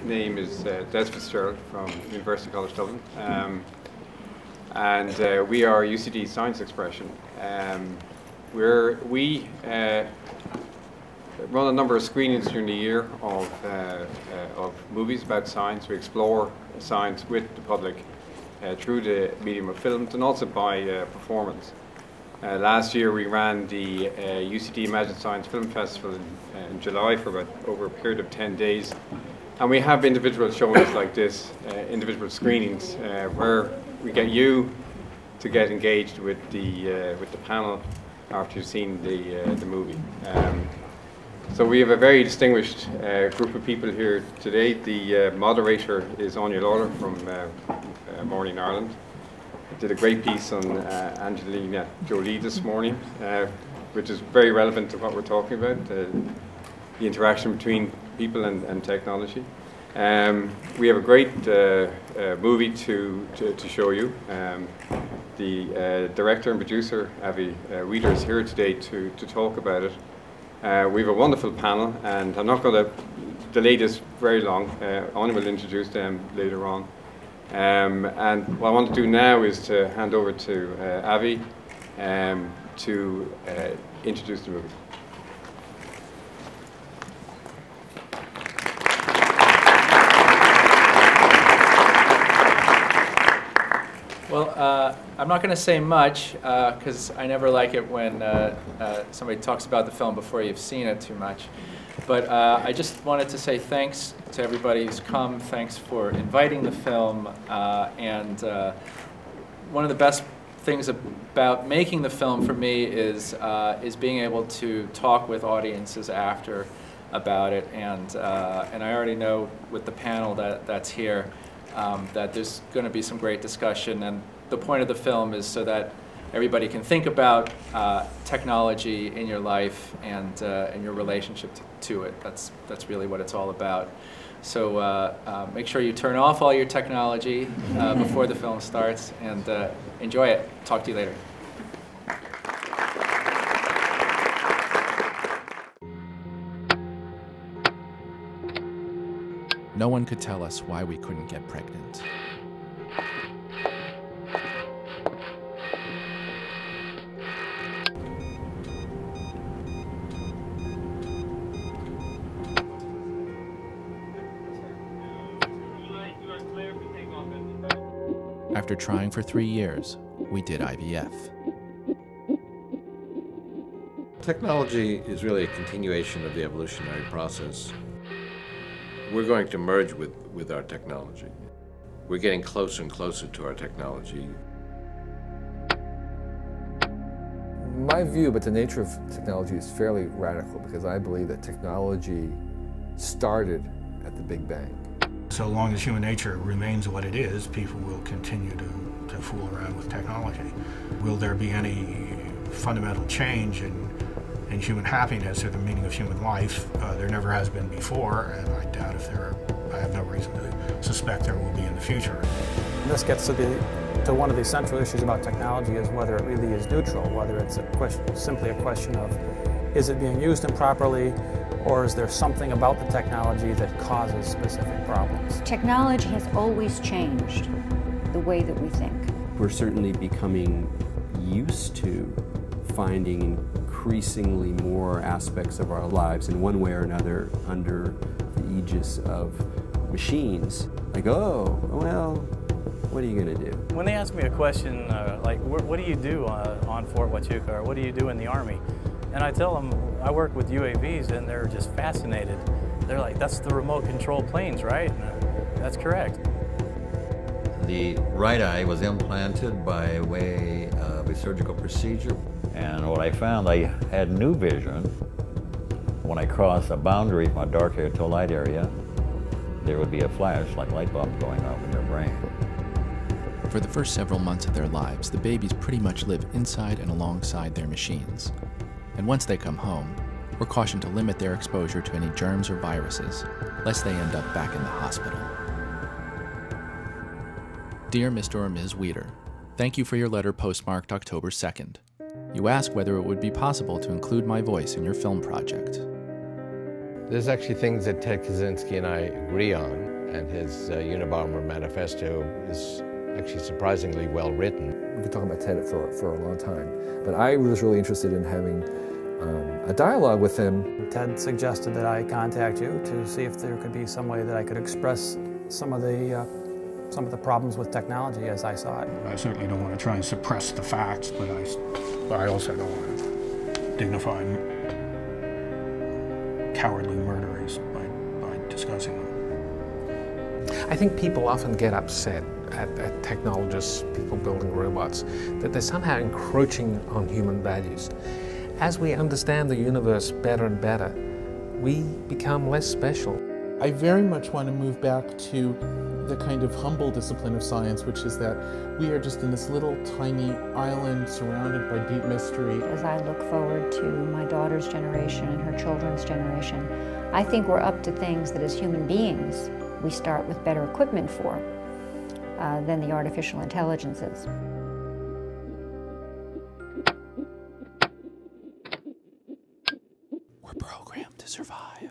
name is Des Fitzgerald from University College Dublin, and we are UCD Science Expression. We run a number of screenings during the year of movies about science. We explore science with the public through the medium of films and also by performance. Last year we ran the UCD Imagine Science Film Festival in July for over a period of 10 days. And we have individual showings like this, individual screenings, where we get you to get engaged with the panel after you've seen the movie. So we have a very distinguished group of people here today. The moderator is Anya Lawler from Morning Ireland. Did a great piece on Angelina Jolie this morning, which is very relevant to what we're talking about, the interaction between people and technology. We have a great movie to show you. The director and producer, Avi Weeder, is here today to talk about it. We have a wonderful panel, and I'm not going to delay this very long. Anya will introduce them later on. And what I want to do now is to hand over to Avi to introduce the movie. Well, I'm not going to say much because I never like it when somebody talks about the film before you've seen it too much. But I just wanted to say thanks to everybody who's come. Thanks for inviting the film. And one of the best things about making the film for me is being able to talk with audiences after about it. And I already know with the panel that's here that there's going to be some great discussion. And the point of the film is so that everybody can think about technology in your life and your relationship to it. That's really what it's all about. So make sure you turn off all your technology before the film starts and enjoy it. Talk to you later. No one could tell us why we couldn't get pregnant. After trying for 3 years, we did IVF. Technology is really a continuation of the evolutionary process. We're going to merge with our technology. We're getting closer and closer to our technology. My view about the nature of technology is fairly radical because I believe that technology started at the Big Bang. So long as human nature remains what it is, people will continue to fool around with technology. Will there be any fundamental change in human happiness or the meaning of human life? There never has been before, and I doubt if there are. I have no reason to suspect there will be in the future. And this gets to one of the central issues about technology is whether it really is neutral, whether it's simply a question of is it being used improperly, or is there something about the technology that causes specific problems? Technology has always changed the way that we think. We're certainly becoming used to finding increasingly more aspects of our lives in one way or another under the aegis of machines. Like, oh, well, what are you going to do? When they ask me a question like, what do you do on Fort Huachuca, or what do you do in the Army? And I tell them, I work with UAVs, and they're just fascinated. They're like, that's the remote control planes, right? And that's correct. The right eye was implanted by way of a surgical procedure. And what I found, I had new vision. When I crossed a boundary from a dark area to a light area, there would be a flash like light bulbs going off in your brain. For the first several months of their lives, the babies pretty much live inside and alongside their machines. And once they come home, we're cautioned to limit their exposure to any germs or viruses, lest they end up back in the hospital. Dear Mr. or Ms. Weeder, thank you for your letter postmarked October 2nd. You asked whether it would be possible to include my voice in your film project. There's actually things that Ted Kaczynski and I agree on, and his Unabomber manifesto is actually surprisingly well written. We've been talking about Ted for a long time, but I was really interested in having a dialogue with him. Ted suggested that I contact you to see if there could be some way that I could express some of the problems with technology as I saw it. I certainly don't want to try and suppress the facts, but I also don't want to dignify cowardly murderers by discussing them. I think people often get upset at technologists, people building robots, that they're somehow encroaching on human values. As we understand the universe better and better, we become less special. I very much want to move back to the kind of humble discipline of science, which is that we are just in this little tiny island surrounded by deep mystery. As I look forward to my daughter's generation and her children's generation, I think we're up to things that as human beings we start with better equipment for than the artificial intelligences. We're programmed to survive.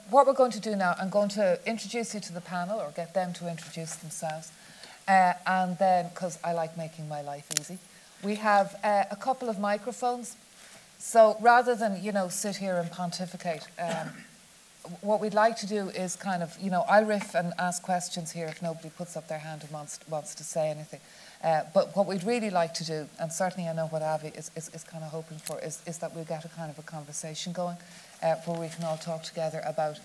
What we're going to do now, I'm going to introduce you to the panel, or get them to introduce themselves, and then, because I like making my life easy, we have a couple of microphones. So rather than, you know, sit here and pontificate, what we'd like to do is kind of, you know, I'll riff and ask questions here if nobody puts up their hand and wants to say anything. But what we'd really like to do, and certainly I know what Avi is kind of hoping for, is that we'll get a kind of a conversation going where we can all talk together about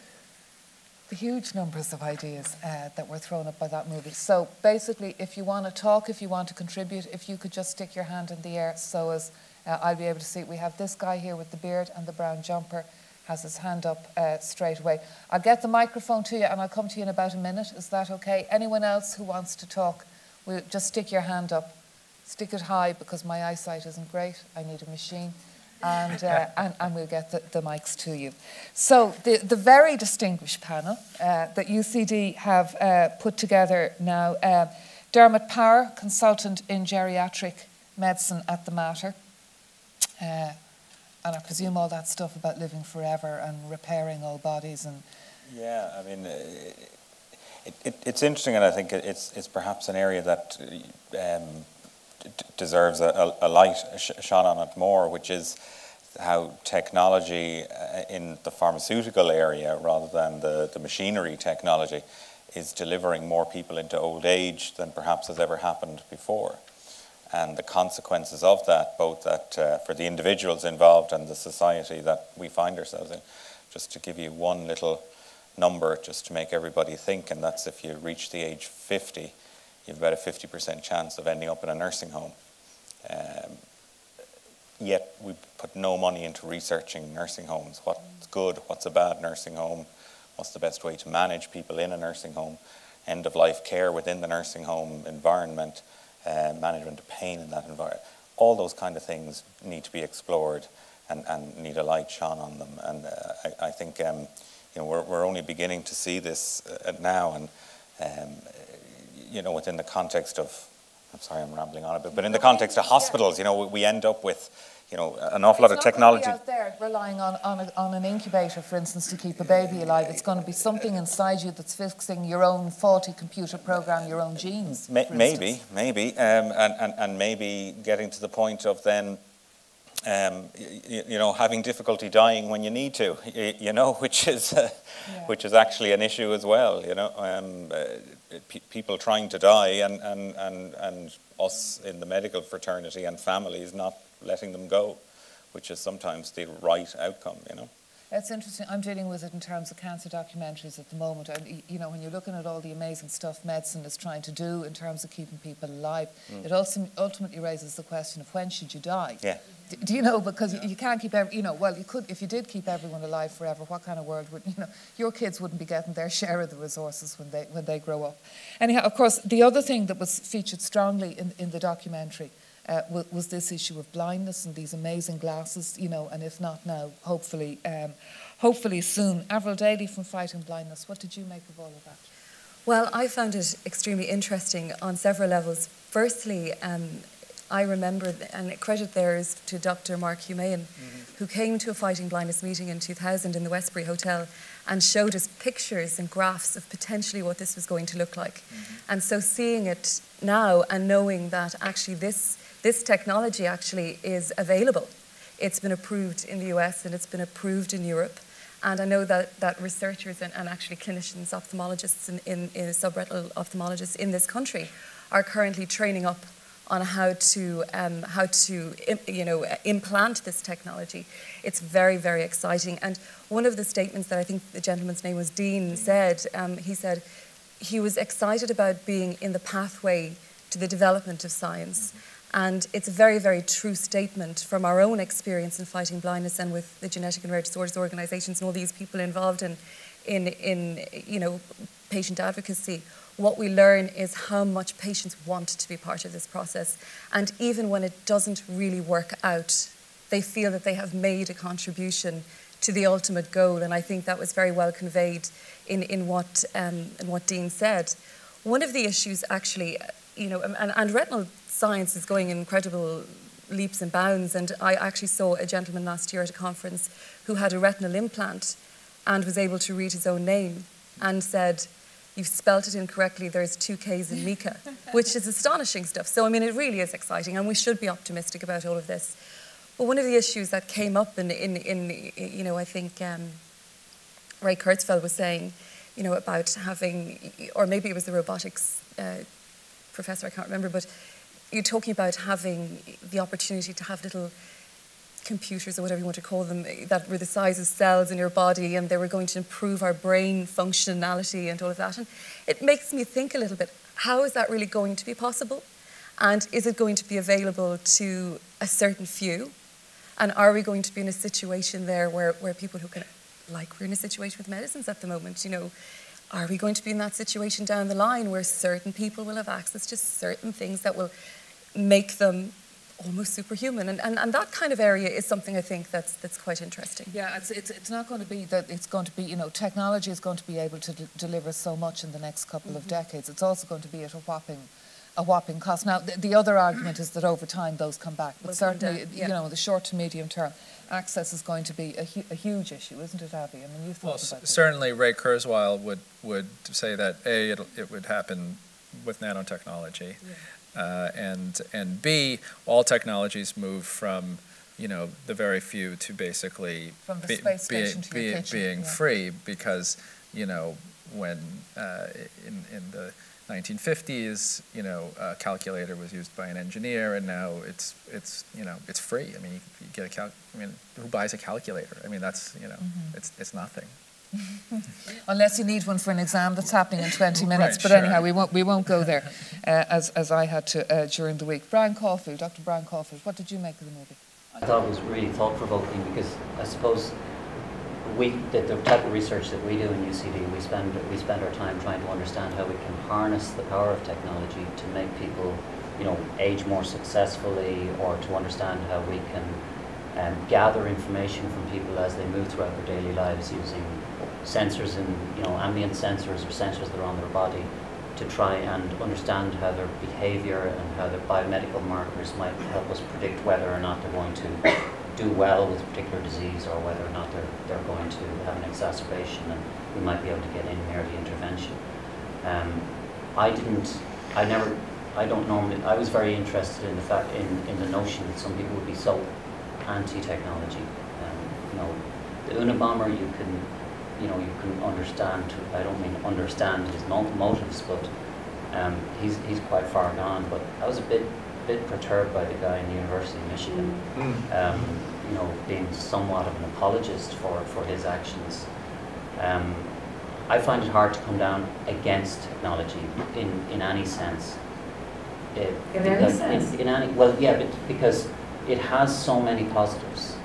the huge numbers of ideas that were thrown up by that movie. So basically, if you want to talk, if you want to contribute, if you could just stick your hand in the air so as I'll be able to see it. We have this guy here with the beard and the brown jumper, has his hand up straight away. I'll get the microphone to you and I'll come to you in about a minute. Is that okay? Anyone else who wants to talk, will just stick your hand up. Stick it high because my eyesight isn't great. I need a machine. And we'll get the mics to you. So the very distinguished panel that UCD have put together now, Dermot Power, consultant in geriatric medicine at the Mater. And I presume all that stuff about living forever and repairing old bodies and... Yeah, I mean, it's interesting, and I think it's perhaps an area that deserves a light shone on it more, which is how technology in the pharmaceutical area, rather than the machinery technology, is delivering more people into old age than perhaps has ever happened before. And the consequences of that, both for the individuals involved and the society that we find ourselves in. Just to give you one little number, just to make everybody think, and that's if you reach the age 50, you have about a 50% chance of ending up in a nursing home. Yet we put no money into researching nursing homes. What's good, what's a bad nursing home, what's the best way to manage people in a nursing home, end-of-life care within the nursing home environment, management of pain in that environment. All those kind of things need to be explored and need a light shone on them. And I think you know, we're only beginning to see this now, and you know, within the context of, I'm sorry, I'm rambling on a bit, but in the context of hospitals, you know, we end up with, you know, an awful lot of technology. It's not going to be out there relying on an incubator, for instance, to keep a baby alive. It's going to be something inside you that's fixing your own faulty computer program, your own genes. Maybe, and maybe getting to the point of then, you know, having difficulty dying when you need to, you know, which is actually an issue as well. You know, people trying to die, and us in the medical fraternity and families not letting them go, which is sometimes the right outcome, you know. It's interesting. I'm dealing with it in terms of cancer documentaries at the moment. And, you know, when you're looking at all the amazing stuff medicine is trying to do in terms of keeping people alive, it also ultimately raises the question of when should you die? Yeah. Do you know, because you can't keep you know, well, you could, if you did keep everyone alive forever, what kind of world would, you know, your kids wouldn't be getting their share of the resources when they grow up. Anyhow, of course, the other thing that was featured strongly in the documentary was this issue of blindness and these amazing glasses, you know, and if not now, hopefully soon. Avril Daly from Fighting Blindness, what did you make of all of that? Well, I found it extremely interesting on several levels. Firstly, I remember, and credit there is to Dr. Mark Humain, who came to a Fighting Blindness meeting in 2000 in the Westbury Hotel and showed us pictures and graphs of potentially what this was going to look like. And so seeing it now and knowing that actually this technology actually is available. It's been approved in the US and it's been approved in Europe. And I know that researchers and actually clinicians, ophthalmologists, in subretinal ophthalmologists in this country are currently training up on how to implant this technology. It's very, very exciting. And one of the statements that I think the gentleman's name was Dean said, he said he was excited about being in the pathway to the development of science. And it's a very, very true statement from our own experience in fighting blindness and with the genetic and rare disorders organisations and all these people involved in patient advocacy. What we learn is how much patients want to be part of this process. And even when it doesn't really work out, they feel that they have made a contribution to the ultimate goal. And I think that was very well conveyed in what Dean said. One of the issues actually, and retinal science is going in incredible leaps and bounds. And I actually saw a gentleman last year at a conference who had a retinal implant and was able to read his own name and said, "You've spelt it incorrectly, there's 2 Ks in Mika," which is astonishing stuff. So, I mean, it really is exciting, and we should be optimistic about all of this. But one of the issues that came up I think Ray Kurzweil was saying, about having, or maybe it was the robotics professor, I can't remember, but you're talking about having the opportunity to have little computers or whatever you want to call them that were the size of cells in your body, and they were going to improve our brain functionality and all of that. And it makes me think a little bit, how is that really going to be possible? And is it going to be available to a certain few? And are we going to be in a situation there where people who can, like we're in a situation with medicines at the moment, are we going to be in that situation down the line where certain people will have access to certain things that will make them almost superhuman, and that kind of area is something I think that's quite interesting. Yeah, it's not going to be that it's going to be, technology is going to be able to deliver so much in the next couple of decades. It's also going to be at a whopping cost. Now, the other argument is that over time those come back, but certainly, the short to medium term, access is going to be a huge issue, isn't it, Abby? I mean, you've thought about this. Certainly Ray Kurzweil would say that A, it would happen with nanotechnology. Yeah. And B, all technologies move from, the very few to basically from the space station to your kitchen. Being free, because, when in the 1950s, a calculator was used by an engineer, and now it's free. I mean, you get who buys a calculator? I mean, that's it's nothing. Unless you need one for an exam that's happening in 20 minutes. Right, but sure. Anyhow, we won't go there, as I had to during the week. Brian Caulfield, Dr. Brian Caulfield, what did you make of the movie? I thought it was really thought-provoking, because I suppose the type of research that we do in UCD, we spend our time trying to understand how we can harness the power of technology to make people, age more successfully, or to understand how we can gather information from people as they move throughout their daily lives using sensors and ambient sensors or sensors that are on their body, to try and understand how their behavior and how their biomedical markers might help us predict whether or not they're going to do well with a particular disease, or whether or not they're going to have an exacerbation, and we might be able to get in early intervention. I was very interested in the fact in the notion that some people would be so anti-technology. The Unabomber, you can understand. I don't mean understand his motives, but he's quite far gone. But I was a bit perturbed by the guy in the University of Michigan, being somewhat of an apologist for his actions. I find it hard to come down against technology in any sense. Because it has so many positives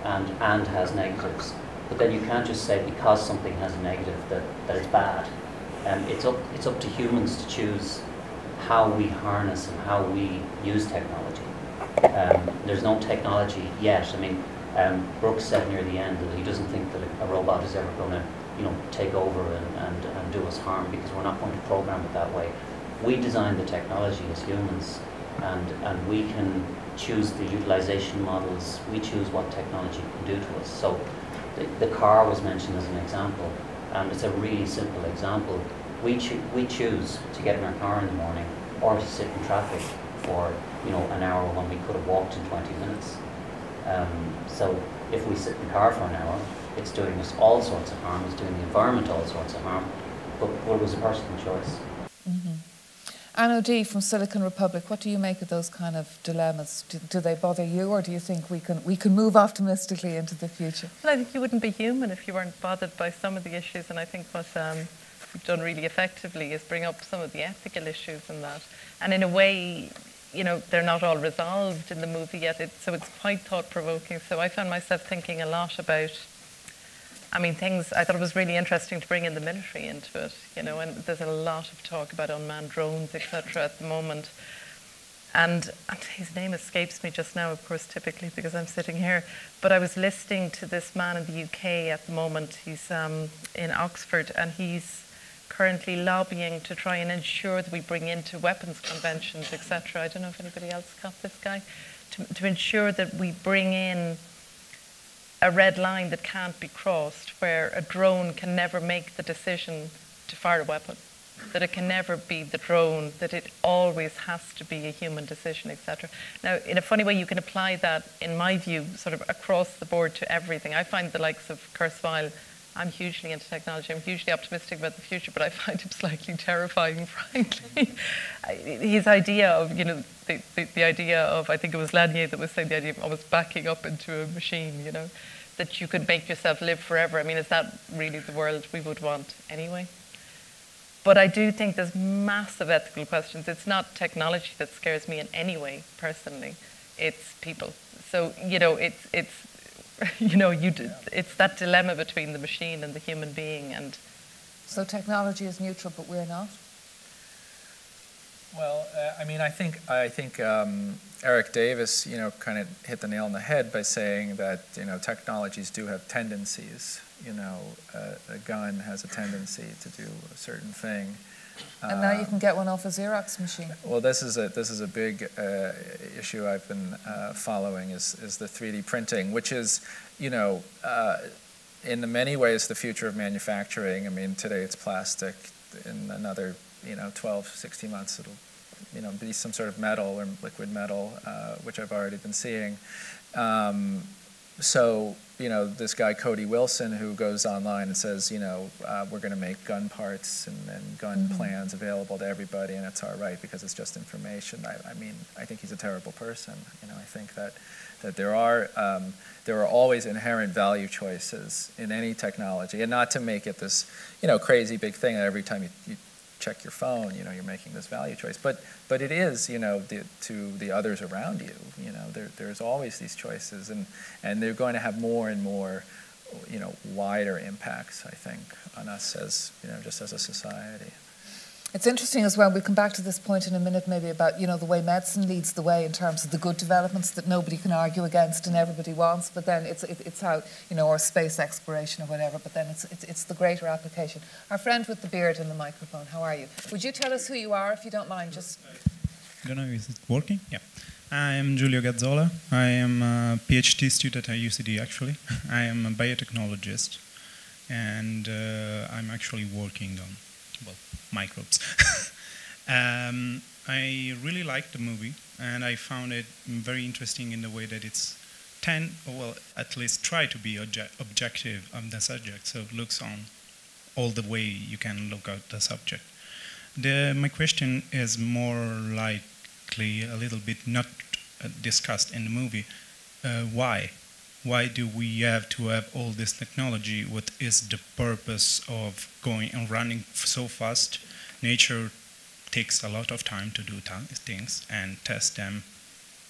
and has negatives. But then you can't just say because something has a negative that it's bad. It's up to humans to choose how we harness and how we use technology. There's no technology yet. I mean, Brooks said near the end that he doesn't think that a robot is ever going to, take over and do us harm, because we're not going to program it that way. We design the technology as humans, and we can choose the utilization models, we choose what technology can do to us. So the car was mentioned as an example, and it's a really simple example. We choose to get in our car in the morning or to sit in traffic for an hour when we could have walked in 20 minutes. So if we sit in the car for an hour, it's doing us all sorts of harm, it's doing the environment all sorts of harm, but it was a personal choice. Mm-hmm. Anne O'Dea from Silicon Republic, what do you make of those kind of dilemmas? Do they bother you, or do you think we can move optimistically into the future? Well, I think you wouldn't be human if you weren't bothered by some of the issues, and I think what we've done really effectively is bring up some of the ethical issues in that. And in a way, they're not all resolved in the movie yet, so it's quite thought-provoking. So I found myself thinking a lot about, things. I thought it was really interesting to bring in the military into it, and there's a lot of talk about unmanned drones, etc. at the moment. And his name escapes me just now, of course, typically because I'm sitting here. But I was listening to this man in the UK at the moment. He's in Oxford, and he's currently lobbying to try and ensure that we bring into weapons conventions, etc. I don't know if anybody else got this guy. To ensure that we bring in a red line that can't be crossed, where a drone can never make the decision to fire a weapon, that it can never be the drone, that it always has to be a human decision, etc. Now, in a funny way, you can apply that, in my view, sort of across the board to everything. I find the likes of Kurzweil, I'm hugely into technology, I'm hugely optimistic about the future, but I find him slightly terrifying, frankly. His idea of, the idea of, I think it was Lanier that was saying the idea of almost backing up into a machine, that you could make yourself live forever. Is that really the world we would want anyway? But I do think there's massive ethical questions. It's not technology that scares me in any way, personally. It's people. So, it's that dilemma between the machine and the human being. And so technology is neutral, but we're not? Well, I think Eric Davis, kind of hit the nail on the head by saying that, technologies do have tendencies. A gun has a tendency to do a certain thing. And now you can get one off a Xerox machine. Well, this is a big issue I've been following is the 3D printing, which is, in many ways the future of manufacturing. Today it's plastic. In another 12, 16 months, it'll be some sort of metal or liquid metal, which I've already been seeing. So, this guy Cody Wilson, who goes online and says, we're going to make gun parts and gun plans available to everybody, and it's all right because it's just information. I think he's a terrible person. I think that there are always inherent value choices in any technology, and not to make it this, crazy big thing that every time you check your phone, you're making this value choice. But it is, to the others around you. There's always these choices, and they're going to have more and more, wider impacts, I think, on us as, just as a society. It's interesting as well, we'll come back to this point in a minute maybe about, the way medicine leads the way in terms of the good developments that nobody can argue against and everybody wants, but then it's how, or space exploration or whatever, but then it's the greater application. Our friend with the beard and the microphone, how are you? Would you tell us who you are, if you don't mind, just... I don't know, is it working? Yeah. I am Giulio Gazzola. I am a PhD student at UCD, actually. I am a biotechnologist, and I'm actually working on, microbes. I really liked the movie, and I found it very interesting in the way that it's at least try to be objective on the subject, so it looks on all the way you can look at the subject. My question is more likely a little bit not discussed in the movie. Why? Why do we have to have all this technology? What is the purpose of going and running so fast? Nature takes a lot of time to do things and test them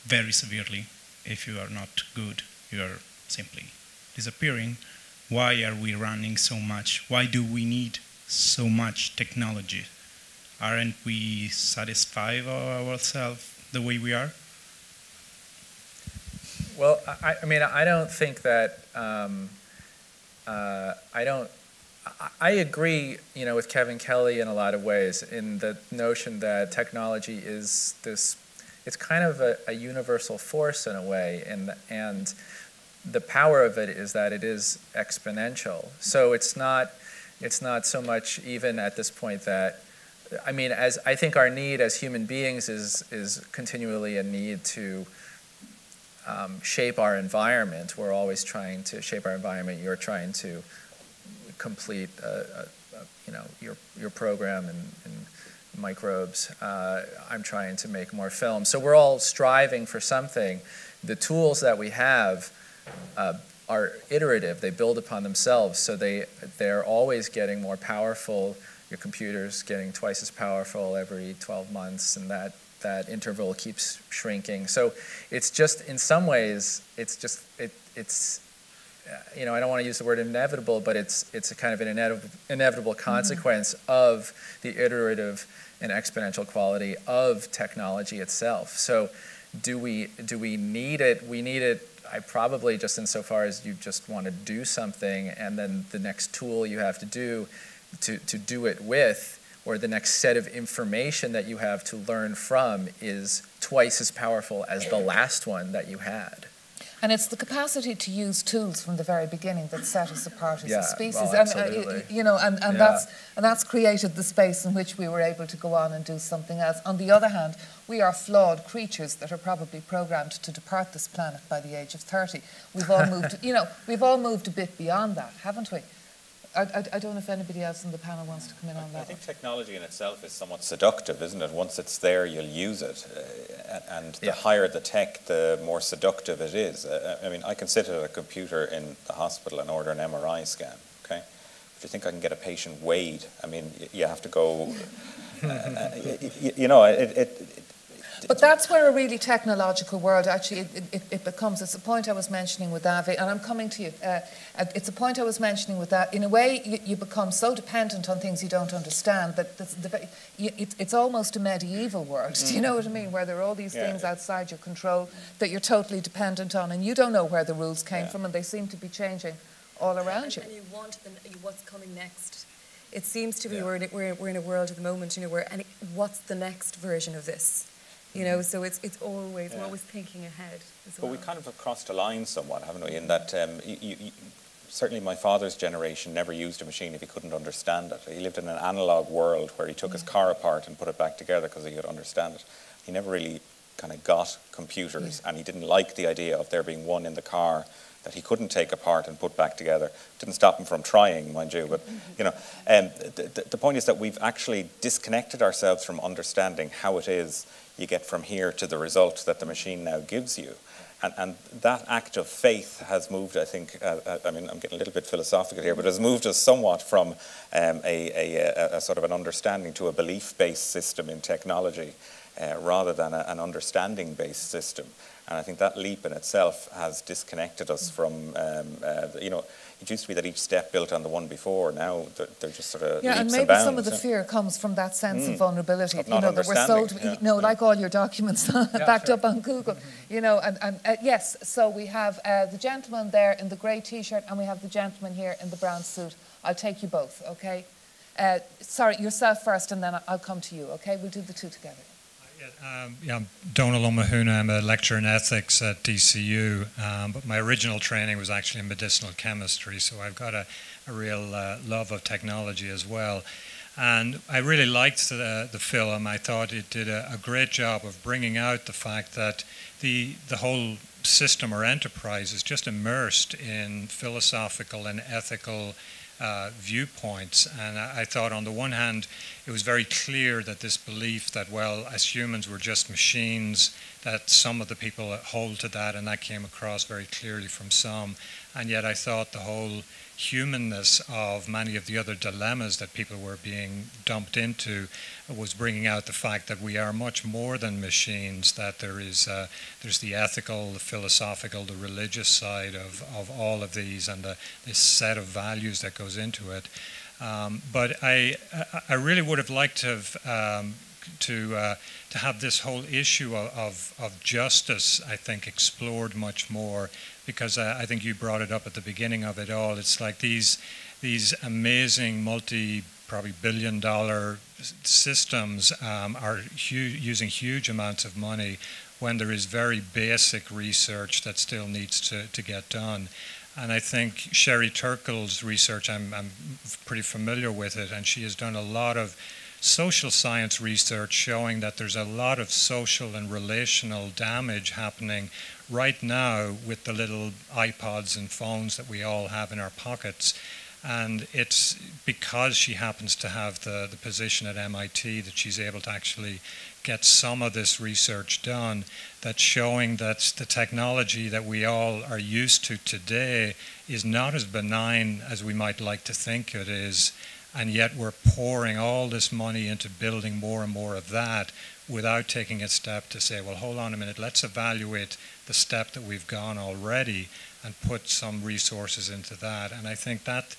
very severely. If you are not good, you are simply disappearing. Why are we running so much? Why do we need so much technology? Aren't we satisfied ourselves the way we are? Well, I don't think that, I agree, with Kevin Kelly in a lot of ways in the notion that technology is this, kind of a universal force in a way, and the power of it is that it is exponential. So it's not so much even at this point that, I mean, as I think our need as human beings is continually a need to shape our environment. We're always trying to shape our environment. You're trying to complete, you know, your program in microbes. I'm trying to make more film. So we're all striving for something. The tools that we have are iterative. They build upon themselves. So they're always getting more powerful. Your computer's getting twice as powerful every 12 months, and that interval keeps shrinking. So it's just, in some ways, it's you know, I don't want to use the word inevitable, but it's a kind of an inevitable consequence of the iterative and exponential quality of technology itself. So do we need it? We need it, probably just insofar as you just want to do something, and then the next tool you have to do it with, or the next set of information that you have to learn from, is twice as powerful as the last one that you had. And it's the capacity to use tools from the very beginning that set us apart as a species. Well, absolutely. You know, and that's created the space in which we were able to go on and do something else. On the other hand, we are flawed creatures that are probably programmed to depart this planet by the age of 30. We've all moved, you know, we've all moved a bit beyond that, haven't we? I don't know if anybody else in the panel wants to come in on that. I think technology in itself is somewhat seductive, isn't it? Once it's there, you'll use it. And the higher the tech, the more seductive it is. I mean, I can sit at a computer in the hospital and order an MRI scan, okay? If you think I can get a patient weighed, I mean, you have to go, you know, but that's where a really technological world, actually, it becomes, it's a point I was mentioning with Avi, and I'm coming to you. It's a point I was mentioning with that. In a way, you become so dependent on things you don't understand that it's almost a medieval world. Do you know what I mean? Where there are all these things outside your control that you're totally dependent on, and you don't know where the rules came from, and they seem to be changing all around you. And you want what's coming next. It seems to be we're in a world at the moment, you know, where what's the next version of this? You know, so it's always, we're always thinking ahead as well. But we kind of have crossed a line somewhat, haven't we, in that certainly my father's generation never used a machine if he couldn't understand it. He lived in an analogue world where he took his car apart and put it back together because he could understand it. He never really kind of got computers, and he didn't like the idea of there being one in the car that he couldn't take apart and put back together. Didn't stop him from trying, mind you, but you know, the point is that we've actually disconnected ourselves from understanding how it is you get from here to the result that the machine now gives you. And that act of faith has moved, I think, I mean, I'm getting a little bit philosophical here, but has moved us somewhat from a sort of an understanding to a belief-based system in technology rather than an understanding-based system. And I think that leap in itself has disconnected us from, you know, it used to be that each step built on the one before. Now they're just sort of leaps and maybe bounds, some of the fear comes from that sense of vulnerability. Of you know, that we're sold, you know, like all your documents backed up on Google. You know, and yes, so we have the gentleman there in the grey T-shirt, and we have the gentleman here in the brown suit. I'll take you both, okay? Sorry, yourself first, and then I'll come to you, okay? We'll do the two together. Yeah, I'm Donal O'Mahoona. I'm a lecturer in ethics at DCU, but my original training was actually in medicinal chemistry, so I've got a real love of technology as well. And I really liked the film. I thought it did a great job of bringing out the fact that the whole system or enterprise is just immersed in philosophical and ethical viewpoints. And I thought, on the one hand, it was very clear that this belief that, well, as humans we're just machines, that some of the people hold to that, and that came across very clearly from some. And yet I thought the whole humanness of many of the other dilemmas that people were being dumped into was bringing out the fact that we are much more than machines, that there's the ethical, the philosophical, the religious side of all of these, and this set of values that goes into it. But I really would have liked to have this whole issue of justice, I think, explored much more, because I think you brought it up at the beginning of it all. It's like these amazing multi probably billion-dollar systems are using huge amounts of money when there is very basic research that still needs to get done. And I think Sherry Turkle's research, I'm pretty familiar with it, and she has done a lot of social science research showing that there's a lot of social and relational damage happening right now with the little iPods and phones that we all have in our pockets. And it's because she happens to have the position at MIT that she's able to actually get some of this research done that's showing that the technology that we all are used to today is not as benign as we might like to think it is, and yet we're pouring all this money into building more and more of that without taking a step to say, well, hold on a minute, let's evaluate the step that we've gone already and put some resources into that. And I think that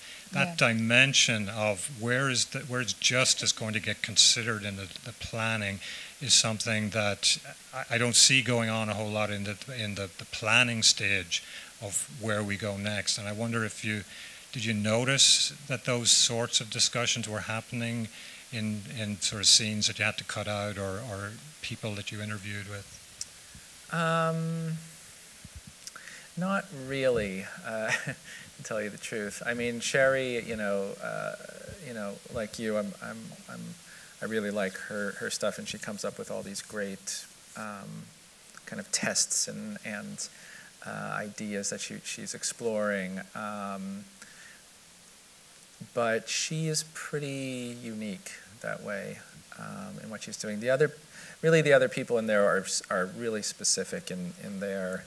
dimension of where is justice going to get considered in the planning is something that I don't see going on a whole lot in the planning stage of where we go next. And I wonder if did you notice that those sorts of discussions were happening in sort of scenes that you had to cut out or people that you interviewed with? Not really, to tell you the truth. I mean, Sherry, like you, I really like her stuff, and she comes up with all these great kind of tests and ideas that she's exploring. But she is pretty unique that way in what she's doing. The other people in there are really specific in their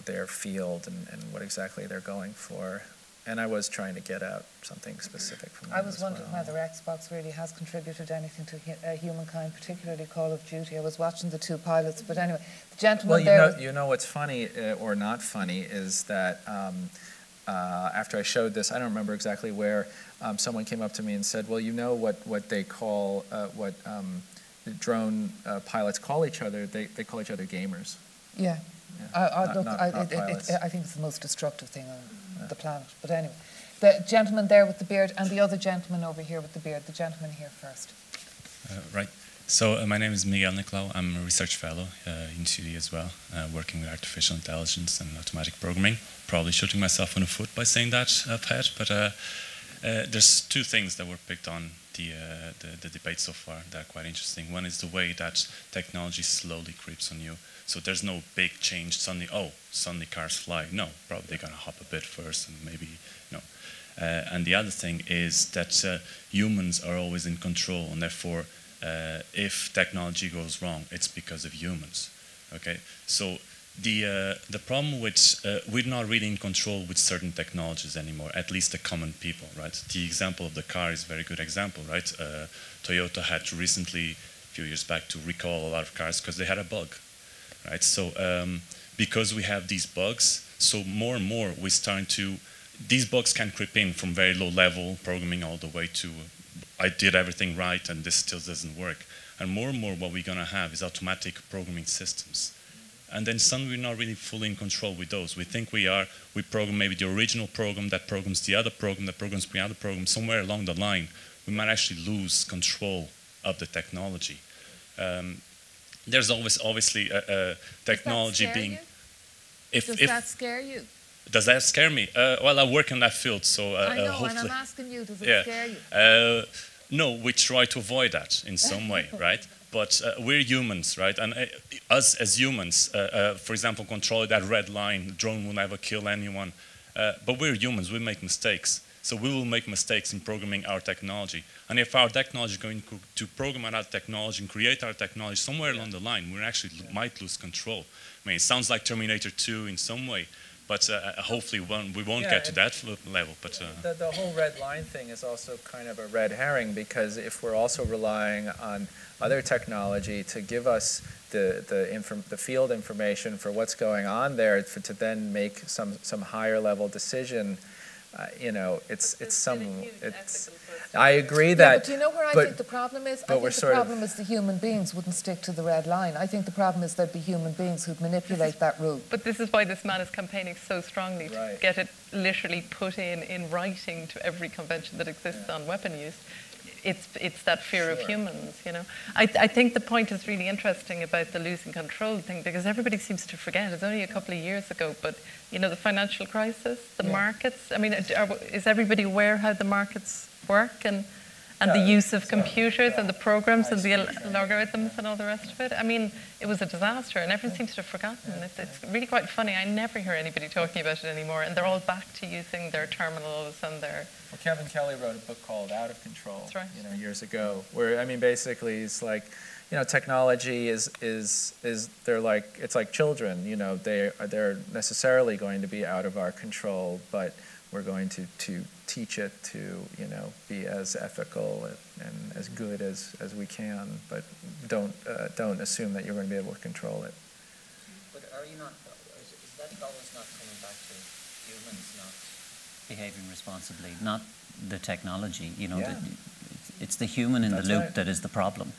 their field and what exactly they're going for. And I was trying to get out something specific from them. I was wondering whether Xbox really has contributed anything to humankind, particularly Call of Duty. I was watching the two pilots, but anyway, the gentleman there... Well, you know what's funny or not funny is that after I showed this, I don't remember exactly where, someone came up to me and said, well, you know what they call, the drone pilots call each other? They call each other gamers. Yeah. Not I think it's the most destructive thing on the planet. But anyway, the gentleman there with the beard and the other gentleman over here with the beard. The gentleman here first. Right. So my name is Miguel Nicolau. I'm a research fellow in CUDI as well, working with artificial intelligence and automatic programming. Probably shooting myself in the foot by saying that up ahead, but there's two things that were picked on the debate so far that are quite interesting. One is the way that technology slowly creeps on you. So there's no big change suddenly cars fly. No, probably they're going to hop a bit first and maybe, no. And the other thing is that humans are always in control, and therefore if technology goes wrong, it's because of humans, okay? So the problem with, we're not really in control with certain technologies anymore, at least the common people, right? The example of the car is a very good example, right? Toyota had to recently, a few years back, to recall a lot of cars because they had a bug. Right, so because we have these bugs, so more and more we're starting to, these bugs can creep in from very low level programming all the way to, I did everything right and this still doesn't work. And more what we're going to have is automatic programming systems. And then suddenly we're not really fully in control with those. We think we program maybe the original program that programs the other program that programs the other program. Somewhere along the line, we might actually lose control of the technology. There's always obviously technology being. Does that scare you? Does that scare me? Well, I work in that field, so I know, hopefully. and I'm asking you, does it scare you? No, we try to avoid that in some way, right? But we're humans, right? And us as humans, for example, control that red line. The drone will never kill anyone, but we're humans. We make mistakes. So we will make mistakes in programming our technology. And if our technology is going to program our technology and create our technology somewhere along the line, we actually might lose control. I mean, it sounds like Terminator 2 in some way, but hopefully we won't get to that level. But the whole red line thing is also kind of a red herring, because if we're also relying on other technology to give us the field information for what's going on there, to then make some higher level decision, you know, it's I agree Yeah, that. but do you know where I think the problem is? I think the problem is the human beings wouldn't stick to the red line. I think the problem is there'd be human beings who'd manipulate that rule. But this is why this man is campaigning so strongly to get it literally put in writing to every convention that exists on weapon use. It's that fear of humans, you know. I think the point is really interesting about the losing control thing, because everybody seems to forget. It's only a couple of years ago, but, you know, the financial crisis, the markets. I mean, is everybody aware how the markets work and the use of computers and the programs and the logarithms and all the rest of it? I mean, it was a disaster and everyone seems to have forgotten. It's really quite funny. I never hear anybody talking about it anymore, and they're all back to using their terminals and their... Well, Kevin Kelly wrote a book called Out of Control, That's right. you know, years ago, where, I mean, basically it's like, you know, technology is they're like, it's like children, you know, they're necessarily going to be out of our control, but we're going to teach it to, you know, be as ethical and as good as we can, but don't assume that you're going to be able to control it. But are you not, is that always not coming back to humans not behaving responsibly, not the technology, you know, it's the human in the loop that is the problem.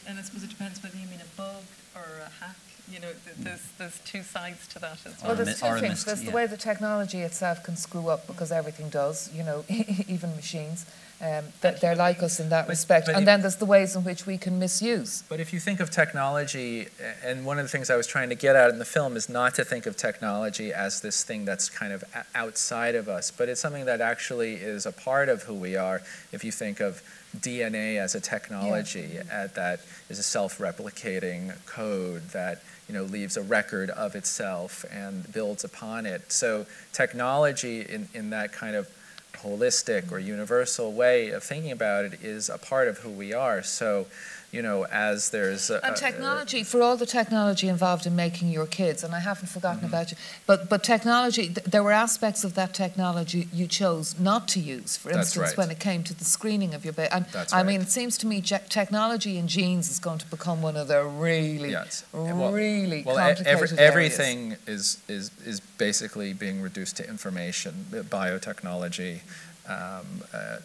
And I suppose it depends whether you mean a bug or a hack. You know, there's two sides to that as well. Well, there's two things. There's the way the technology itself can screw up, because everything does, you know, even machines. They're like us in that respect. And then there's the ways in which we can misuse. But if you think of technology, and one of the things I was trying to get at in the film is not to think of technology as this thing that's kind of outside of us, but it's something that actually is a part of who we are. If you think of DNA as a technology that is a self-replicating code that, you know, leaves a record of itself and builds upon it. So technology in that kind of holistic or universal way of thinking about it is a part of who we are. So, you know, as there's and technology, for all the technology involved in making your kids, and I haven't forgotten about you, but technology, there were aspects of that technology you chose not to use, for instance, when it came to the screening of your baby. And I mean, it seems to me technology in genes is going to become one of the really, really complicated everything is basically being reduced to information, biotechnology,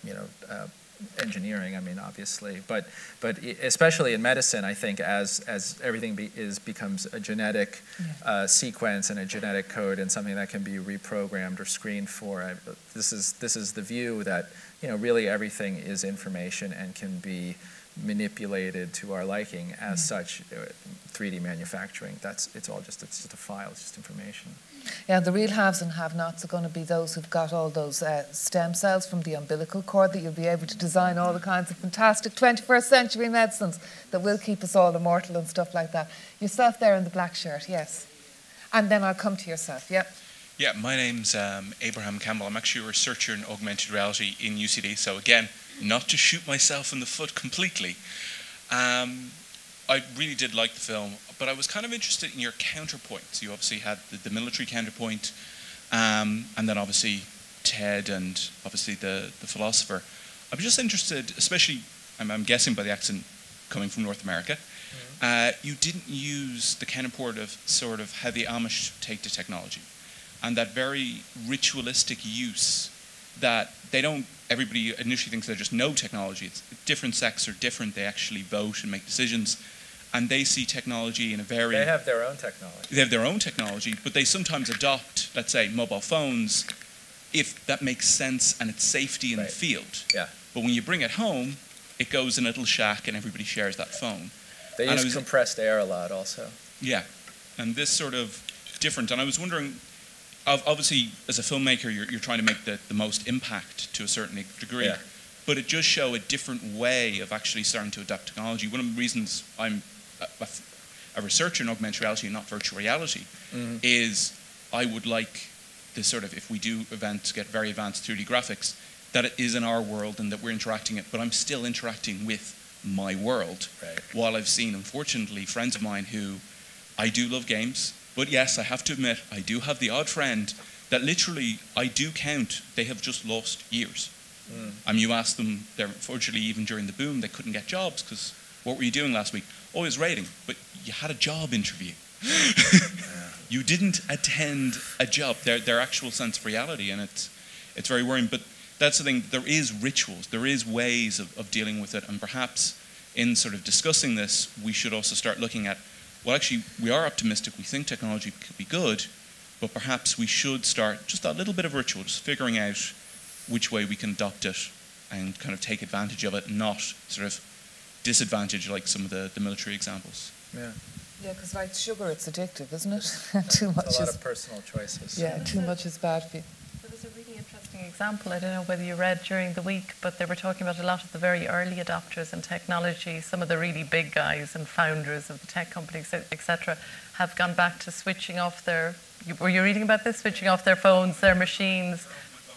you know, engineering, I mean, obviously, but especially in medicine, I think as everything becomes a genetic sequence and a genetic code and something that can be reprogrammed or screened for, this is the view that, you know, really everything is information and can be manipulated to our liking. As such, 3D manufacturing, it's just a file, it's just information. Yeah, the real haves and have-nots are going to be those who've got all those stem cells from the umbilical cord that you'll be able to design all the kinds of fantastic 21st century medicines that will keep us all immortal and stuff like that. Yourself there in the black shirt, yes. And then I'll come to yourself, yeah. Yeah, my name's Abraham Campbell. I'm actually a researcher in augmented reality in UCD. So again, not to shoot myself in the foot completely. I really did like the film, but I was kind of interested in your counterpoints. You obviously had the military counterpoint, and then obviously Ted and obviously the philosopher. I'm just interested, especially, I'm guessing by the accent coming from North America, you didn't use the counterpart of sort of how the Amish take to technology, and that very ritualistic use that they don't, everybody initially thinks they just know technology. It's different sects are different, they actually vote and make decisions. And they see technology in a very... They have their own technology. They have their own technology, but they sometimes adopt, let's say, mobile phones, if that makes sense and it's safety in the field. Yeah. But when you bring it home, it goes in a little shack and everybody shares that phone. They use compressed air a lot also. Yeah. And this sort of different. And I was wondering, obviously, as a filmmaker, you're trying to make the most impact to a certain degree. Yeah. But it does show a different way of actually starting to adapt technology. One of the reasons I'm a researcher in augmented reality and not virtual reality is I would like this sort of, if we do events get very advanced 3D graphics, that it is in our world and that we're interacting it, but I'm still interacting with my world. Right. While I've seen, unfortunately, friends of mine who, I do love games, but yes, I have to admit, I do have the odd friend that literally, I do count, they have just lost years. You ask them, unfortunately, even during the boom, they couldn't get jobs because what were you doing last week? Oh, I was raiding, but you had a job interview. You didn't attend a job, their actual sense of reality, and it's very worrying. But that's the thing. There is rituals. There is ways of dealing with it, and perhaps in sort of discussing this, we should also start looking at, well, actually, we are optimistic. We think technology could be good, but perhaps we should start just a little bit of ritual, just figuring out which way we can adopt it and kind of take advantage of it, not sort of disadvantage like some of the military examples. Yeah. Yeah, because like sugar, it's addictive, isn't it? Too much It's a lot is of personal choices. Yeah, too much is bad for you. There was a really interesting example, I don't know whether you read during the week, but they were talking about a lot of the very early adopters in technology, some of the really big guys and founders of the tech companies, etc., have gone back to switching off their, were you reading about this? Switching off their phones, their machines,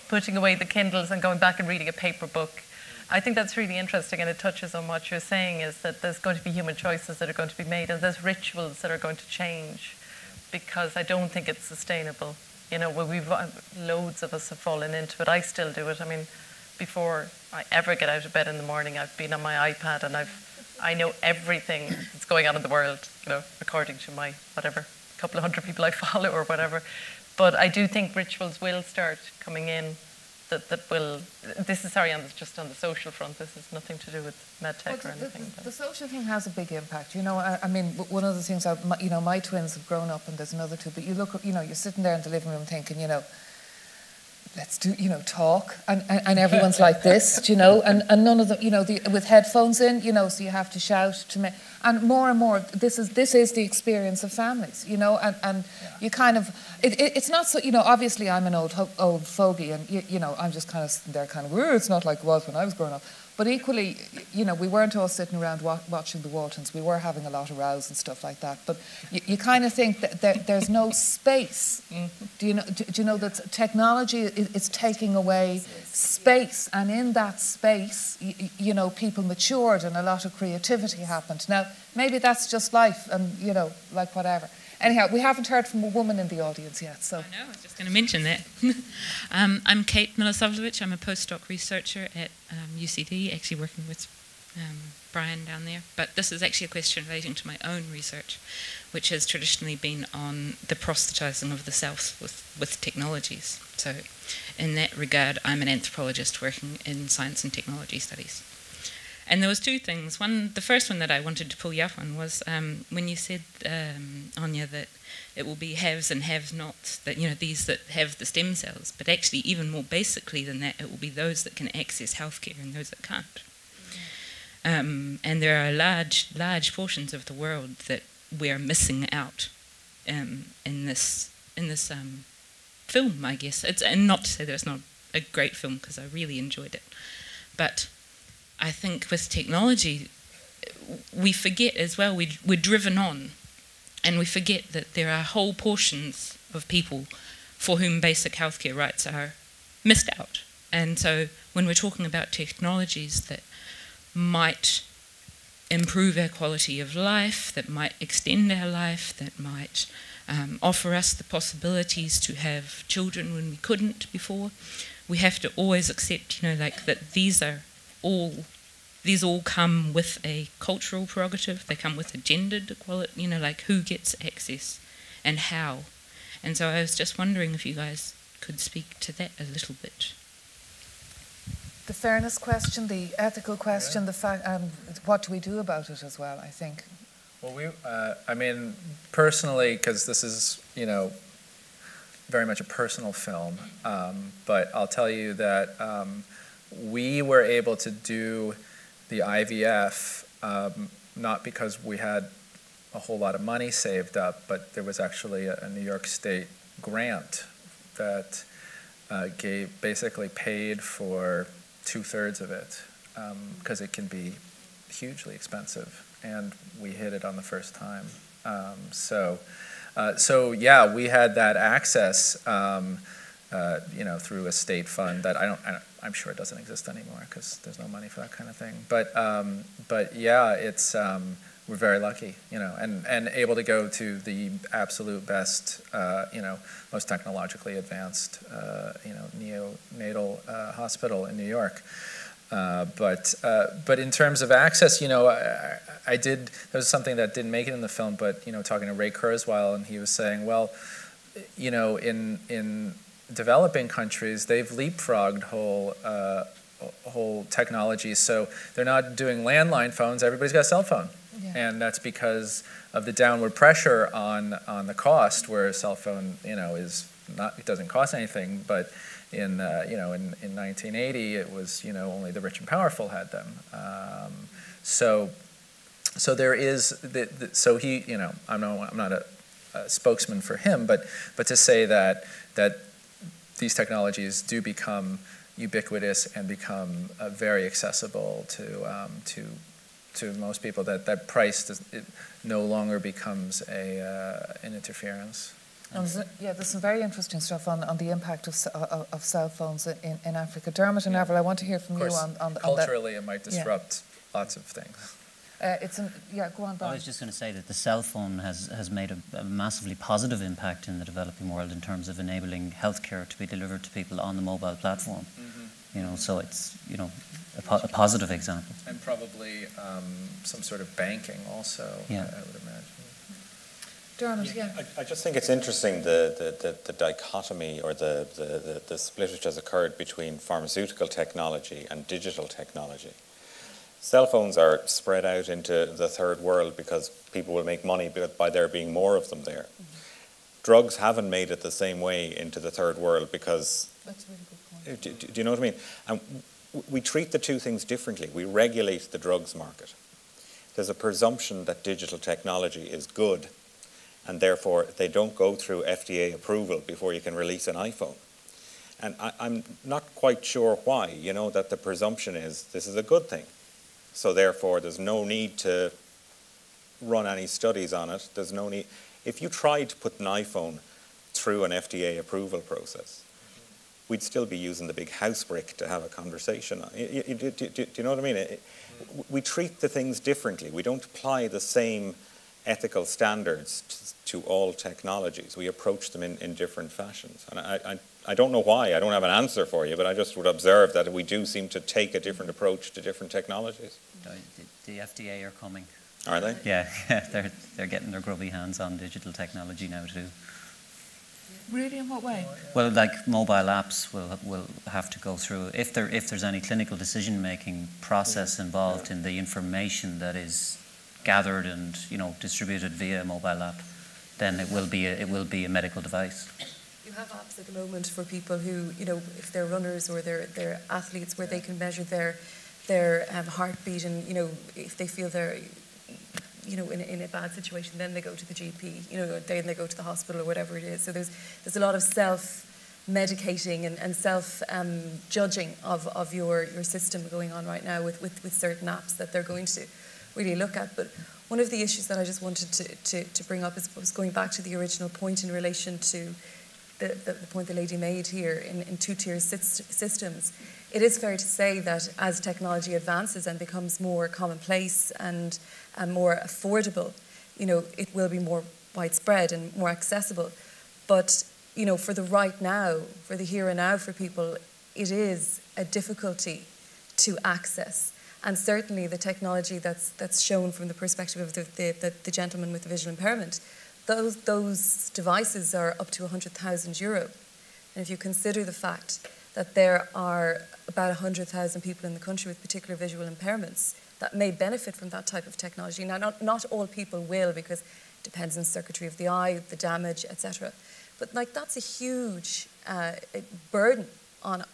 putting away the Kindles and going back and reading a paper book. I think that's really interesting, and it touches on what you're saying, is that there's going to be human choices that are going to be made, and there's rituals that are going to change, because I don't think it's sustainable. You know, loads of us have fallen into it. I still do it. I mean, before I ever get out of bed in the morning, I've been on my iPad, and I know everything that's going on in the world, you know, according to my, whatever, couple of hundred people I follow or whatever. But I do think rituals will start coming in that will, this is, sorry, just on the social front, this has nothing to do with medtech or anything. The social thing has a big impact. You know, I mean, one of the things, you know, my twins have grown up and there's another two, but you look, you know, you're sitting there in the living room thinking, you know, let's do, you know, talk, and everyone's like this, you know, and none of them, you know, with headphones in, you know, so you have to shout to me, and more, this is the experience of families, you know, and you kind of, it's not so, you know, obviously I'm an old fogey, and you know, I'm just kind of sitting there kind of, it's not like it was when I was growing up. But equally, you know, we weren't all sitting around watching the Waltons. We were having a lot of rows and stuff like that. But you kind of think that there's no space. Do you know that technology is taking away space, and in that space, you know, people matured and a lot of creativity happened. Now, maybe that's just life, and you know, like whatever. Anyhow, we haven't heard from a woman in the audience yet, so. I know, I was just going to mention that. I'm Kate Milosavljevic. I'm a postdoc researcher at UCD, actually working with Brian down there. But this is actually a question relating to my own research, which has traditionally been on the prosthetizing of the self with technologies. So in that regard, I'm an anthropologist working in science and technology studies. And there was two things. One, the first one that I wanted to pull you up on was when you said, Anya, that it will be haves and have-nots, that, you know, these that have the stem cells, but actually even more basically than that, it will be those that can access healthcare and those that can't. And there are large portions of the world that we're missing out in this film, I guess. And not to say that it's not a great film, because I really enjoyed it, but I think with technology, we forget as well, we're driven on, and we forget that there are whole portions of people for whom basic healthcare rights are missed out. And so when we're talking about technologies that might improve our quality of life, that might extend our life, that might offer us the possibilities to have children when we couldn't before, we have to always accept, you know, like that these all come with a cultural prerogative. They come with a gendered equality, you know, like who gets access and how. And so I was just wondering if you guys could speak to that a little bit. The fairness question, the ethical question, the fact, what do we do about it as well, I think. Well, I mean, personally, because this is, you know, very much a personal film, but I'll tell you that we were able to do the IVF not because we had a whole lot of money saved up, but there was actually a New York State grant that basically paid for 2/3 of it, because it can be hugely expensive, and we hit it on the first time. So yeah, we had that access, you know, through a state fund that I'm sure it doesn't exist anymore because there's no money for that kind of thing. But yeah, it's we're very lucky, you know, and able to go to the absolute best, you know, most technologically advanced, you know, neonatal hospital in New York. But in terms of access, you know, there was something that didn't make it in the film, but, you know, talking to Ray Kurzweil, and he was saying, well, you know, in developing countries, they've leapfrogged whole technologies. So they're not doing landline phones. Everybody's got a cell phone, and that's because of the downward pressure on the cost. Where a cell phone, is not, it doesn't cost anything, but in 1980, it was only the rich and powerful had them. So there is so he I'm not a spokesman for him, but to say that these technologies do become ubiquitous and become very accessible to most people, that price no longer becomes an interference. There's some very interesting stuff on the impact of cell phones in Africa. Dermot and Avril, I want to hear from you on that. Culturally, it might disrupt lots of things. Go on, Brian. I was just going to say that the cell phone has made a massively positive impact in the developing world in terms of enabling healthcare to be delivered to people on the mobile platform. So it's a positive example. And probably some sort of banking also. I would imagine. Dermot, I just think it's interesting the dichotomy or the split which has occurred between pharmaceutical technology and digital technology. Cell phones are spread out into the third world because people will make money by there being more of them there. Drugs haven't made it the same way into the third world because... That's a really good point. Do you know what I mean? And we treat the two things differently. We regulate the drugs market. There's a presumption that digital technology is good, and therefore they don't go through FDA approval before you can release an iPhone. And I'm not quite sure why, that the presumption is this is a good thing. So therefore there's no need to run any studies on it. There's no need. If you tried to put an iPhone through an FDA approval process, we'd still be using the big house brick to have a conversation. Do you know what I mean? We treat the things differently. We don't apply the same ethical standards to all technologies. We approach them in different fashions. And I don't know why. I don't have an answer for you, but I just would observe that we do seem to take a different approach to different technologies. The FDA are coming. Are they? Yeah, they're getting their grubby hands on digital technology now too. Really, in what way? Well, like mobile apps will have to go through, if there's any clinical decision-making process involved in the information that is gathered and distributed via a mobile app, then it will be a medical device. You have apps at the moment for people who, if they're runners or they're athletes, where they can measure their heartbeat, and if they feel they're in a bad situation, then they go to the GP, then they go to the hospital or whatever it is. So there's a lot of self-medicating and self-judging of your system going on right now with certain apps that they're going to really look at. But one of the issues that I just wanted to bring up was going back to the original point in relation to the point the lady made here in two-tier systems. It is fair to say that as technology advances and becomes more commonplace and more affordable, it will be more widespread and more accessible. But, for the right now, for the here and now for people, it is a difficulty to access. And certainly the technology that's shown from the perspective of the gentleman with the visual impairment, those devices are up to €100,000. And if you consider the fact that there are about 100,000 people in the country with particular visual impairments that may benefit from that type of technology. Now, not all people will, because it depends on the circuitry of the eye, the damage, etc. But that's a huge burden on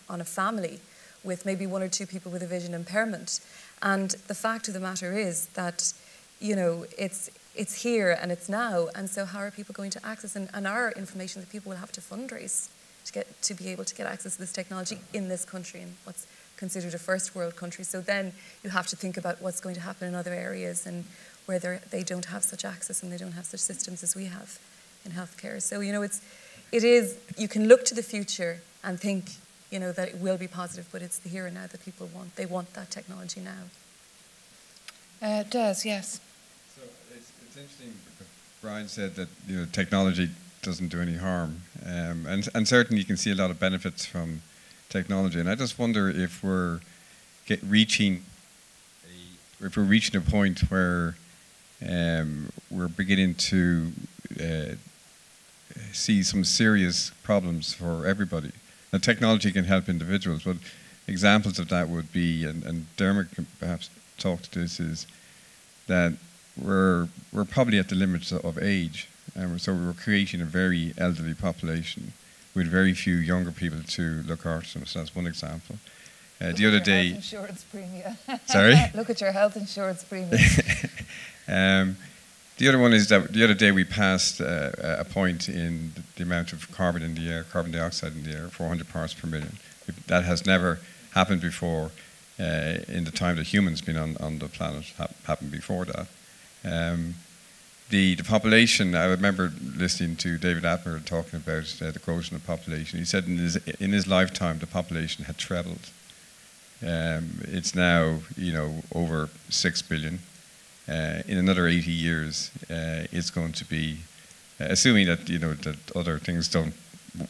a family with maybe one or two people with a vision impairment. And the fact of the matter is that, it's here and it's now, and so how are people going to access and our information that people will have to fundraise to be able to get access to this technology in this country, in what's considered a first world country. So then you have to think about what's going to happen in other areas and where they don't have such access and they don't have such systems as we have in healthcare. So it is you can look to the future and think that it will be positive, but it's the here and now that people want. They want that technology now. Des, yes. So it's interesting. Brian said that technology doesn't do any harm, and certainly you can see a lot of benefits from technology. And I just wonder if we're reaching a point where we're beginning to see some serious problems for everybody. Now, technology can help individuals, but examples of that would be, and Dermot can perhaps talk to this, is that we're probably at the limits of age, and so we're creating a very elderly population with very few younger people to look after them. So that's one example. The other day, health insurance premium. Sorry? Look at your health insurance premium. The other one is that the other day we passed a point in the amount of carbon in the air, carbon dioxide in the air, 400 parts per million. That has never happened before in the time that humans been on the planet. Happened before that. The population, I remember listening to David Attenborough talking about the growth in the population. He said in his lifetime the population had trebled. It's now, over 6 billion. In another 80 years, it's going to be, assuming that that other things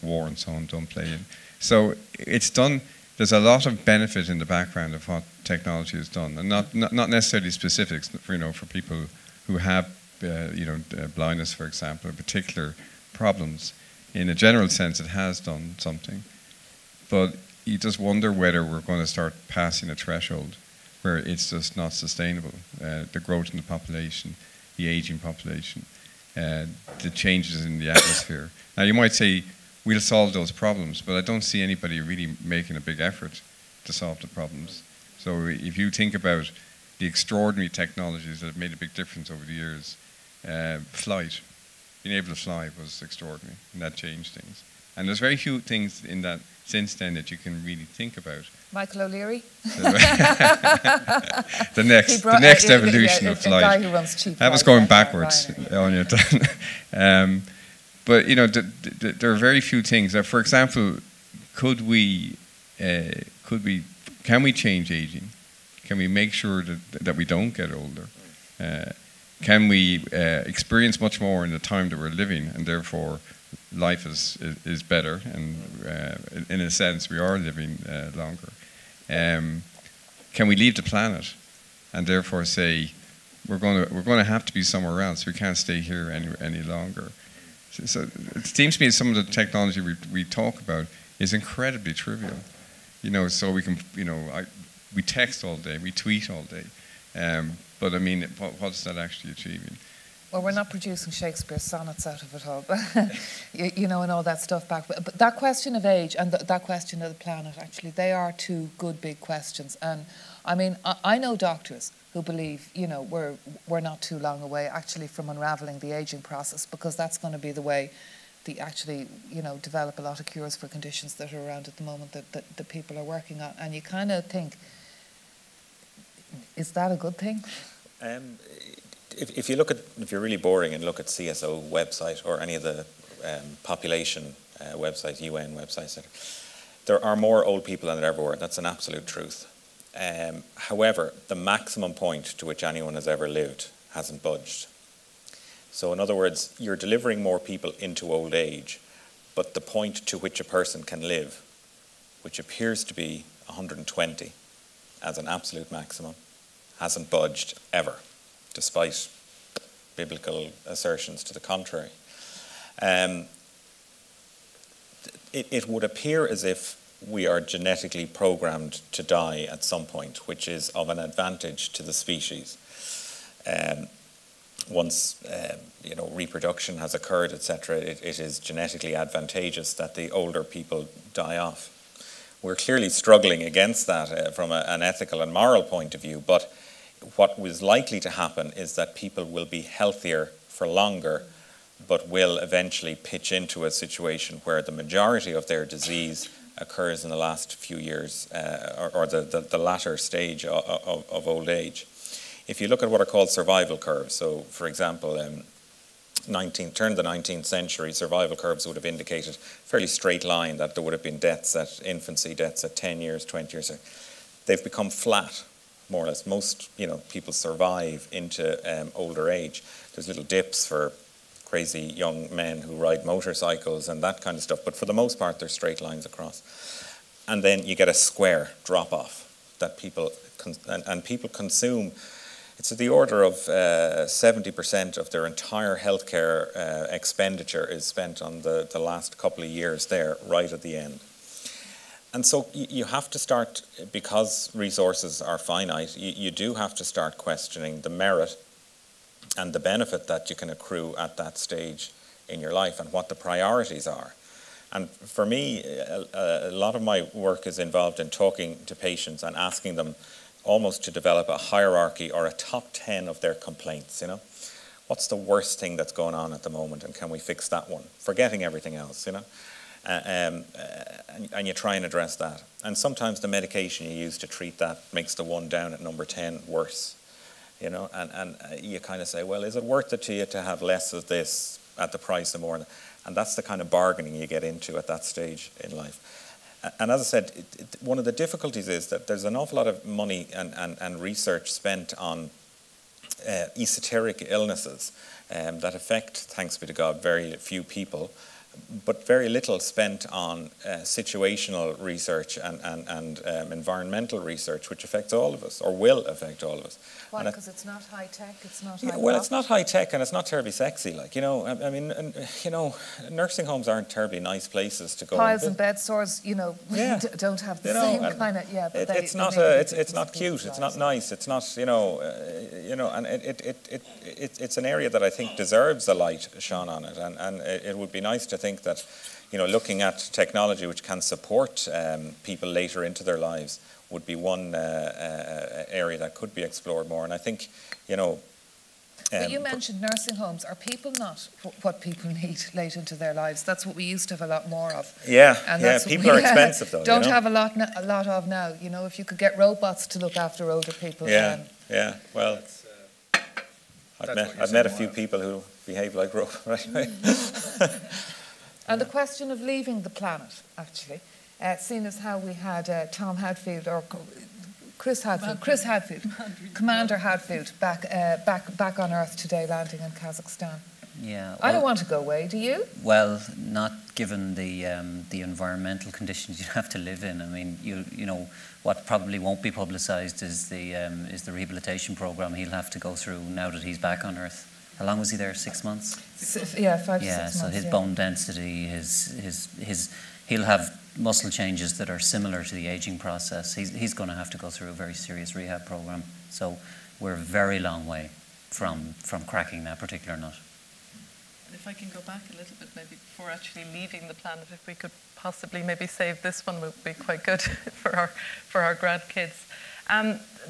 war and so on don't play in. So it's done. There's a lot of benefit in the background of what technology has done, and not necessarily specifics for people who have blindness, for example, or particular problems. In a general sense, it has done something, but you just wonder whether we're going to start passing a threshold where it's just not sustainable. The growth in the population, the aging population, the changes in the atmosphere. Now you might say we'll solve those problems, but I don't see anybody really making a big effort to solve the problems. So if you think about the extraordinary technologies that have made a big difference over the years, flight, being able to fly was extraordinary, and that changed things. And there's very few things in that since then that you can really think about. Michael O'Leary? the next evolution of flight. A guy who runs cheap that was going backwards on your time. But there are very few things. For example, can we change aging? Can we make sure that we don't get older? Can we experience much more in the time that we're living, and therefore life is better, and in a sense we are living longer? Can we leave the planet and therefore say we're going to have to be somewhere else? We can't stay here any longer. So it seems to me some of the technology we talk about is incredibly trivial. So we can we text all day, we tweet all day, but I mean, what's that actually achieving? Well, we're not producing Shakespeare's sonnets out of it all, but and all that stuff back. But that question of age and that question of the planet, actually, they are two good big questions. And I mean, I know doctors who believe, we're not too long away actually from unraveling the aging process, because that's going to be the way they actually, develop a lot of cures for conditions that are around at the moment that people are working on. And you kind of think, is that a good thing? If you're really boring and look at CSO website or any of the population websites, UN websites, there are more old people than there ever were. That's an absolute truth. However, the maximum point to which anyone has ever lived hasn't budged. So in other words, you're delivering more people into old age, but the point to which a person can live, which appears to be 120 as an absolute maximum, hasn't budged ever, despite biblical assertions to the contrary. It would appear as if we are genetically programmed to die at some point, which is of an advantage to the species. Once reproduction has occurred, etc., it is genetically advantageous that the older people die off. We're clearly struggling against that from an ethical and moral point of view, but what was likely to happen is that people will be healthier for longer, but will eventually pitch into a situation where the majority of their disease occurs in the last few years, or the latter stage of old age. If you look at what are called survival curves, so for example, turn of the 19th century, survival curves would have indicated a fairly straight line, that there would have been deaths at infancy, deaths at 10 years, 20 years. They've become flat, more or less. Most people survive into older age. There's little dips for crazy young men who ride motorcycles and that kind of stuff, but for the most part, they're straight lines across. And then you get a square drop-off that people consume. it's the order of 70% of their entire healthcare expenditure is spent on the last couple of years there, right at the end. And so you have to start, because resources are finite, you do have to start questioning the merit and the benefit that you can accrue at that stage in your life and what the priorities are. And for me, a lot of my work is involved in talking to patients and asking them almost to develop a hierarchy or a top 10 of their complaints, you know. What's the worst thing that's going on at the moment, and can we fix that one? Forgetting everything else, you know. And you try and address that. And sometimes the medication you use to treat that makes the one down at number 10 worse, you know. And you kind of say, well, is it worth it to you to have less of this at the price of more? And that's the kind of bargaining you get into at that stage in life. And as I said, one of the difficulties is that there's an awful lot of money and research spent on esoteric illnesses that affect, thanks be to God, very few people, but very little spent on situational research and environmental research, which affects all of us, or will affect all of us. Why? Because it's not high tech. It's not. High well, it's not high tech, and it's not terribly sexy. Like, you know, I mean, you know, nursing homes aren't terribly nice places to go. Piles and bed sores, you know, don't have the same kind of. Yeah, but it's not cute. It's not nice. It's not, you know, and it's an area that I think deserves a light shone on it, and it would be nice to think that, you know, looking at technology which can support people later into their lives would be one area that could be explored more. And I think, you know... but you mentioned nursing homes. Are people not what people need late into their lives? That's what we used to have a lot more of. Yeah, people are expensive though. Don't have a lot of now. You know, if you could get robots to look after older people. Yeah, well, I've met a few people who behave like robots. And the question of leaving the planet, actually, seeing as how we had Tom Hadfield, or Chris Hadfield, Commander Hadfield, back on Earth today, landing in Kazakhstan. Yeah, well, I don't want to go away. Do you? Well, not given the environmental conditions you have to live in. I mean, you know, what probably won't be publicised is the rehabilitation programme he'll have to go through now that he's back on Earth. How long was he there? 6 months? 5 to 6 months. Yeah, so his bone density, he'll have muscle changes that are similar to the aging process. He's going to have to go through a very serious rehab program. So we're a very long way from cracking that particular nut. And if I can go back a little bit, maybe before actually leaving the planet, if we could possibly maybe save this one, would be quite good for our grandkids.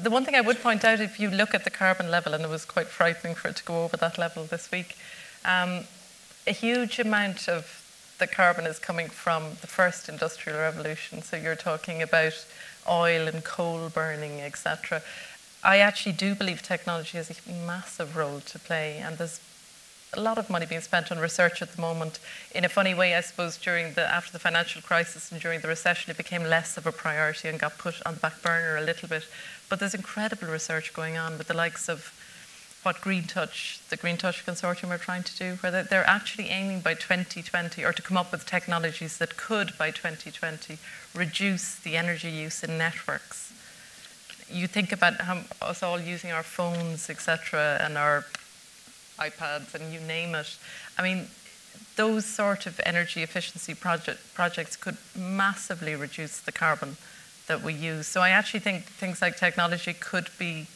The one thing I would point out, if you look at the carbon level, and it was quite frightening for it to go over that level this week, a huge amount of the carbon is coming from the first industrial revolution. So you're talking about oil and coal burning, etc. I actually do believe technology has a massive role to play, and there's a lot of money being spent on research at the moment. In a funny way, I suppose, after the financial crisis and during the recession, it became less of a priority and got put on the back burner a little bit. But there's incredible research going on with the likes of what the Green Touch Consortium are trying to do, where they're actually aiming by 2020, or to come up with technologies that could, by 2020, reduce the energy use in networks. You think about us all using our phones, etc., and our iPads, and you name it. I mean, those sort of energy efficiency projects could massively reduce the carbon that we use. So I actually think things like technology could be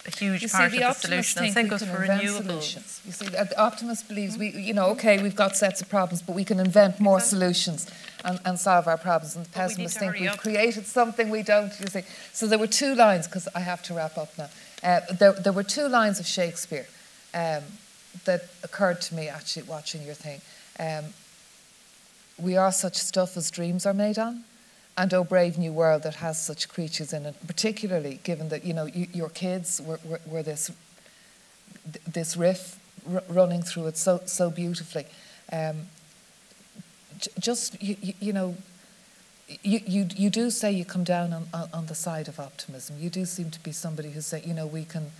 a huge part of the solution. And same goes for renewables. You see, the optimist believes we've got sets of problems, but we can invent more solutions and solve our problems. And the pessimists think we've created something we don't. You see, so there were two lines, because I have to wrap up now. There were two lines of Shakespeare that occurred to me actually watching your thing. We are such stuff as dreams are made on, and oh brave new world that has such creatures in it, particularly given that, you know, your kids were this riff running through it so beautifully. You do say you come down on the side of optimism. You do seem to be somebody who say, you know, we can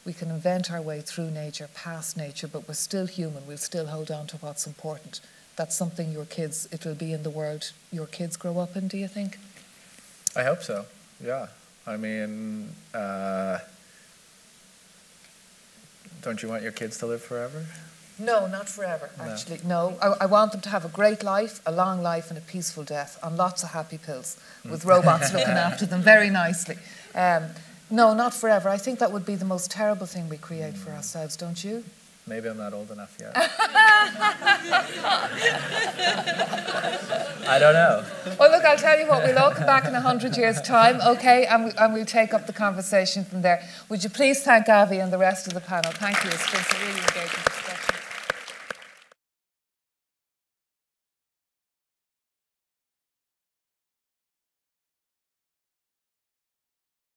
invent our way through nature, past nature, but we're still human. We'll still hold on to what's important. That's something it will be in the world your kids grow up in, do you think? I hope so, yeah. I mean, Don't you want your kids to live forever? No, not forever, actually. No, I want them to have a great life, a long life, and a peaceful death on lots of happy pills with robots looking after them very nicely. No, not forever. I think that would be the most terrible thing we create for ourselves, don't you? Maybe I'm not old enough yet. I don't know. Well, look, I'll tell you what, we'll all come back in 100 years' time, okay, and we'll take up the conversation from there. Would you please thank Avi and the rest of the panel? Thank you. It's been really engaging.